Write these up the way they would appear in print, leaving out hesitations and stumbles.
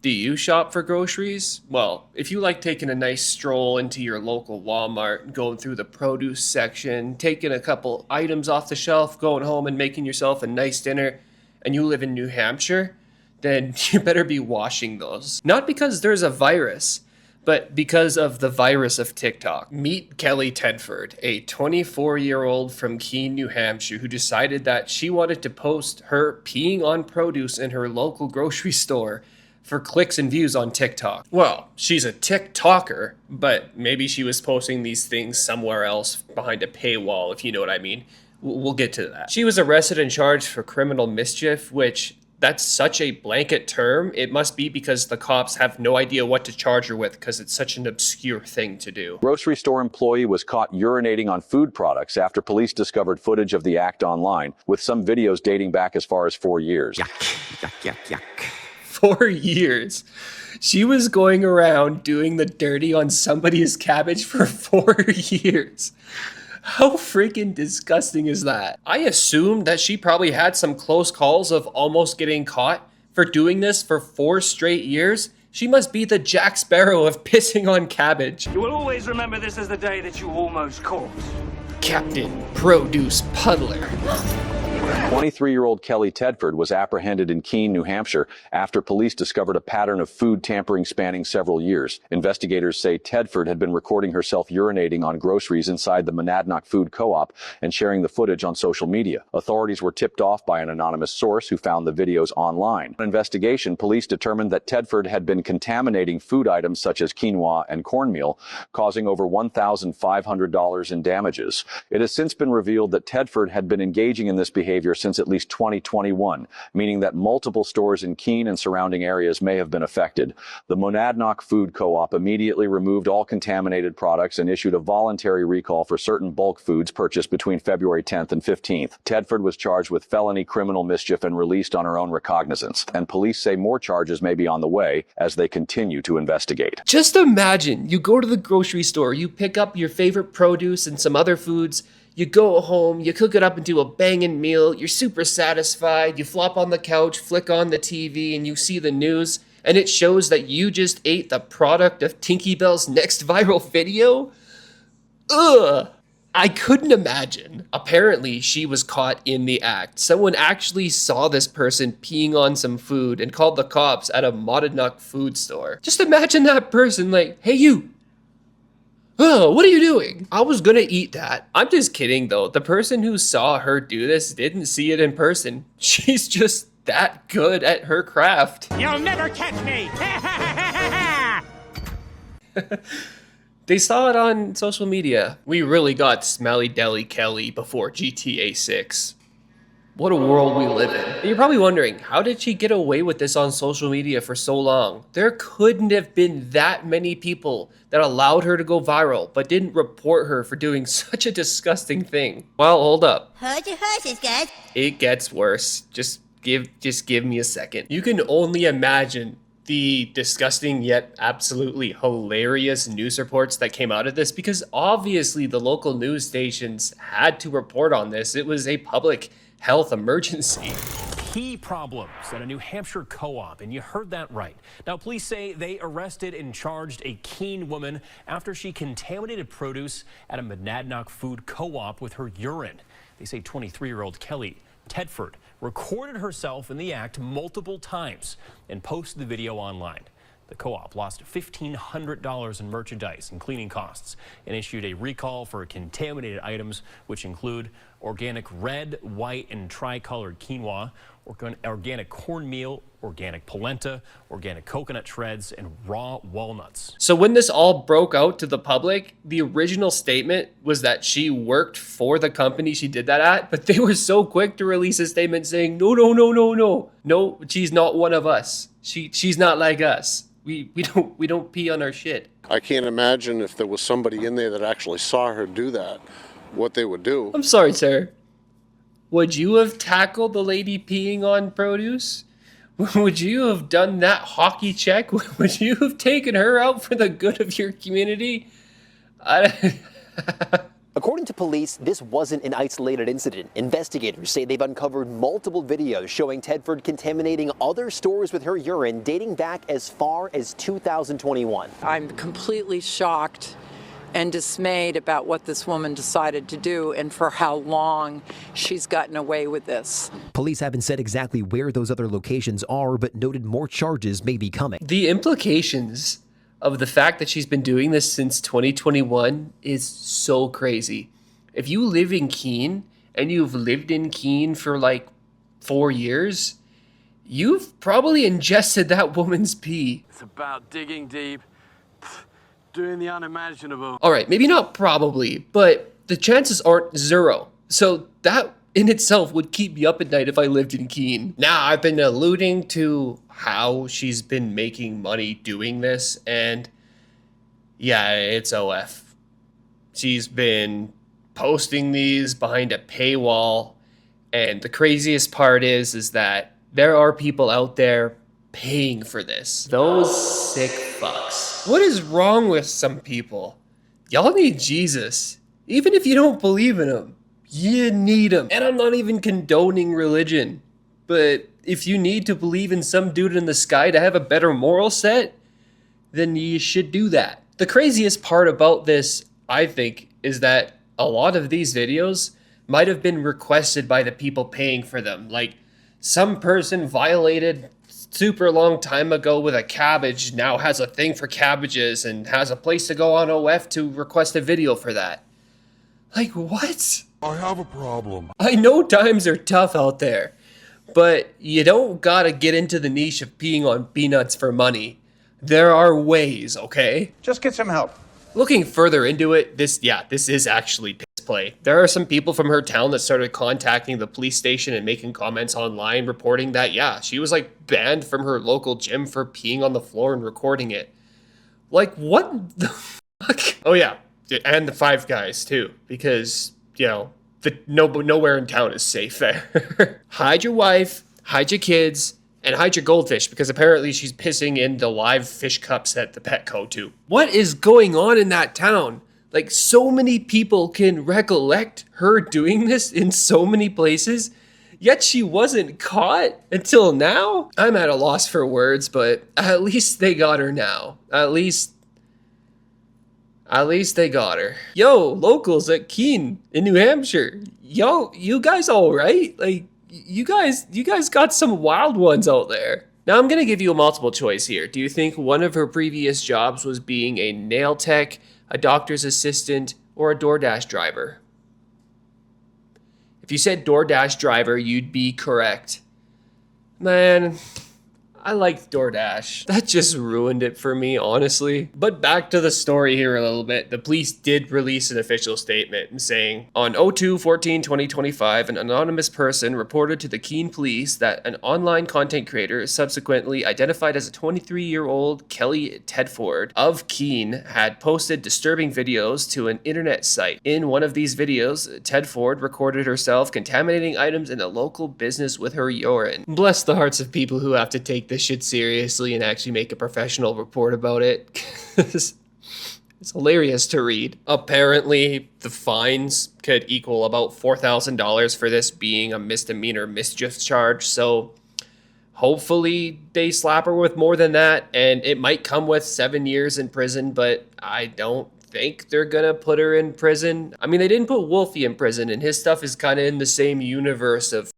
Do you shop for groceries? Well, if you like taking a nice stroll into your local Walmart, going through the produce section, taking a couple items off the shelf, going home and making yourself a nice dinner, and you live in New Hampshire, then you better be washing those. Not because there's a virus, but because of the virus of TikTok. Meet Kelly Tedford, a 24-year-old from Keene, New Hampshire, who decided that she wanted to post her peeing on produce in her local grocery store for clicks and views on TikTok. Well, she's a TikToker, but maybe she was posting these things somewhere else behind a paywall, if you know what I mean. We'll get to that. She was arrested and charged for criminal mischief, which that's such a blanket term. It must be because the cops have no idea what to charge her with because it's such an obscure thing to do. Grocery store employee was caught urinating on food products after police discovered footage of the act online, with some videos dating back as far as 4 years. Yuck, yuck, yuck, yuck. 4 years. She was going around doing the dirty on somebody's cabbage for 4 years. How freaking disgusting is that? I assumed that she probably had some close calls of almost getting caught for doing this for 4 straight years. She must be the Jack Sparrow of pissing on cabbage. You will always remember this as the day that you almost caught. Captain Produce Puddler. 23-year-old Kelly Tedford was apprehended in Keene, New Hampshire, after police discovered a pattern of food tampering spanning several years. Investigators say Tedford had been recording herself urinating on groceries inside the Monadnock Food Co-op and sharing the footage on social media. Authorities were tipped off by an anonymous source who found the videos online. On investigation, police determined that Tedford had been contaminating food items such as quinoa and cornmeal, causing over $1,500 in damages. It has since been revealed that Tedford had been engaging in this behavior since at least 2021, meaning that multiple stores in Keene and surrounding areas may have been affected. The Monadnock Food Co-op immediately removed all contaminated products and issued a voluntary recall for certain bulk foods purchased between February 10th and 15th. Tedford was charged with felony criminal mischief and released on her own recognizance, and police say more charges may be on the way as they continue to investigate. Just imagine, you go to the grocery store, you pick up your favorite produce and some other foods, you go home, you cook it up into a banging meal, you're super satisfied, you flop on the couch, flick on the TV, and you see the news, and it shows that you just ate the product of Tinky Bell's next viral video? Ugh! I couldn't imagine. Apparently, she was caught in the act. Someone actually saw this person peeing on some food and called the cops at a Monadnock food store. Just imagine that person like, hey you! Oh, what are you doing? I was gonna eat that. I'm just kidding though. The person who saw her do this didn't see it in person. She's just that good at her craft. You'll never catch me! They saw it on social media. We really got Smelly Deli Kelly before GTA 6. What a world we live in. And you're probably wondering, how did she get away with this on social media for so long? There couldn't have been that many people that allowed her to go viral, but didn't report her for doing such a disgusting thing. Well, hold up. Hold your horses, guys. It gets worse. Just give me a second. You can only imagine the disgusting yet absolutely hilarious news reports that came out of this, because obviously the local news stations had to report on this. It was a public health emergency. Pee problems at a New Hampshire co-op, and you heard that right. Now, police say they arrested and charged a Keene woman after she contaminated produce at a Monadnock Food Co-op with her urine. They say 23-year-old Kelly Tedford recorded herself in the act multiple times and posted the video online. The co-op lost $1,500 in merchandise and cleaning costs and issued a recall for contaminated items, which include organic red, white, and tricolored quinoa, organic cornmeal, organic polenta, organic coconut shreds, and raw walnuts. So when this all broke out to the public, the original statement was that she worked for the company she did that at, but they were so quick to release a statement saying, no, she's not one of us. She's not like us. We don't pee on our shit. I can't imagine if there was somebody in there that actually saw her do that, what they would do. I'm sorry, sir. Would you have tackled the lady peeing on produce? Would you have done that hockey check? Would you have taken her out for the good of your community? According to police, this wasn't an isolated incident. Investigators say they've uncovered multiple videos showing Tedford contaminating other stores with her urine dating back as far as 2021. I'm completely shocked and dismayed about what this woman decided to do and for how long she's gotten away with this. Police haven't said exactly where those other locations are, but noted more charges may be coming. The implications of the fact that she's been doing this since 2021 is so crazy. If you live in Keene and you've lived in Keene for like 4 years, you've probably ingested that woman's pee. It's about digging deep, doing the unimaginable. All right, maybe not probably, but the chances aren't zero. So that in itself would keep me up at night if I lived in Keene. Now, I've been alluding to how she's been making money doing this, and yeah, it's OF. She's been posting these behind a paywall, and the craziest part is that there are people out there paying for this. Those sick fucks. What is wrong with some people? Y'all need Jesus. Even if you don't believe in him, you need him. And I'm not even condoning religion, but if you need to believe in some dude in the sky to have a better moral set, then you should do that. The craziest part about this, I think, is that a lot of these videos might have been requested by the people paying for them. Like, some person violated super long time ago with a cabbage now has a thing for cabbages and has a place to go on OF to request a video for that. Like, what? I have a problem. I know times are tough out there, but you don't gotta get into the niche of peeing on peanuts for money. There are ways, okay? Just get some help. Looking further into it, this is actually piss play. There are some people from her town that started contacting the police station and making comments online reporting that, yeah, she was like banned from her local gym for peeing on the floor and recording it. Like, what the fuck? Oh yeah, and the Five Guys too, because, you know, nowhere in town is safe there. Hide your wife, hide your kids, and hide your goldfish, because apparently she's pissing in the live fish cups at the Petco too. What is going on in that town? Like, so many people can recollect her doing this in so many places, yet she wasn't caught until now? I'm at a loss for words, but at least they got her now. At least they got her. Yo, locals at Keene in New Hampshire. Yo, you guys all right? Like, you guys got some wild ones out there. Now, I'm gonna give you a multiple choice here. Do you think one of her previous jobs was being a nail tech, a doctor's assistant, or a DoorDash driver? If you said DoorDash driver, you'd be correct. Man, I liked DoorDash. That just ruined it for me, honestly. But back to the story here a little bit. The police did release an official statement saying, on 02/14/2025, an anonymous person reported to the Keene police that an online content creator, subsequently identified as a 23-year-old Kelly Tedford of Keene, had posted disturbing videos to an internet site. In one of these videos, Tedford recorded herself contaminating items in a local business with her urine. Bless the hearts of people who have to take this shit seriously and actually make a professional report about it. It's hilarious to read. Apparently, the fines could equal about $4,000 for this being a misdemeanor mischief charge, so hopefully they slap her with more than that, and it might come with 7 years in prison, but I don't think they're gonna put her in prison. I mean, they didn't put Wolfie in prison, and his stuff is kind of in the same universe of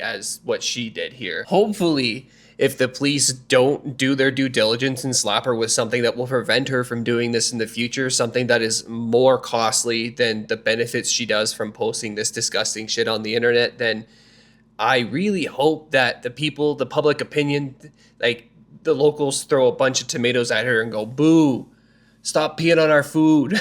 as what she did here. Hopefully, if the police don't do their due diligence and slap her with something that will prevent her from doing this in the future, something that is more costly than the benefits she does from posting this disgusting shit on the internet, then I really hope that the people, the public opinion, like the locals throw a bunch of tomatoes at her and go, boo, stop peeing on our food.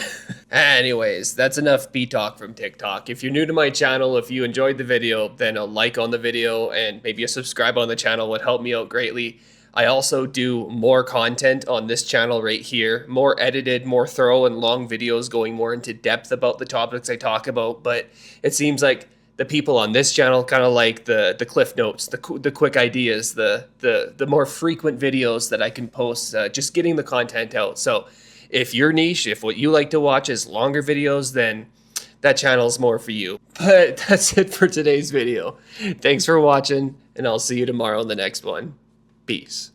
Anyways, that's enough pee talk from TikTok. If you're new to my channel, if you enjoyed the video, then a like on the video and maybe a subscribe on the channel would help me out greatly. I also do more content on this channel right here, more edited, more thorough and long videos going more into depth about the topics I talk about, but it seems like the people on this channel kind of like the cliff notes, the quick ideas, the more frequent videos that I can post, just getting the content out. So if your niche, if what you like to watch is longer videos, then that channel's more for you. But that's it for today's video. Thanks for watching, and I'll see you tomorrow in the next one. Peace.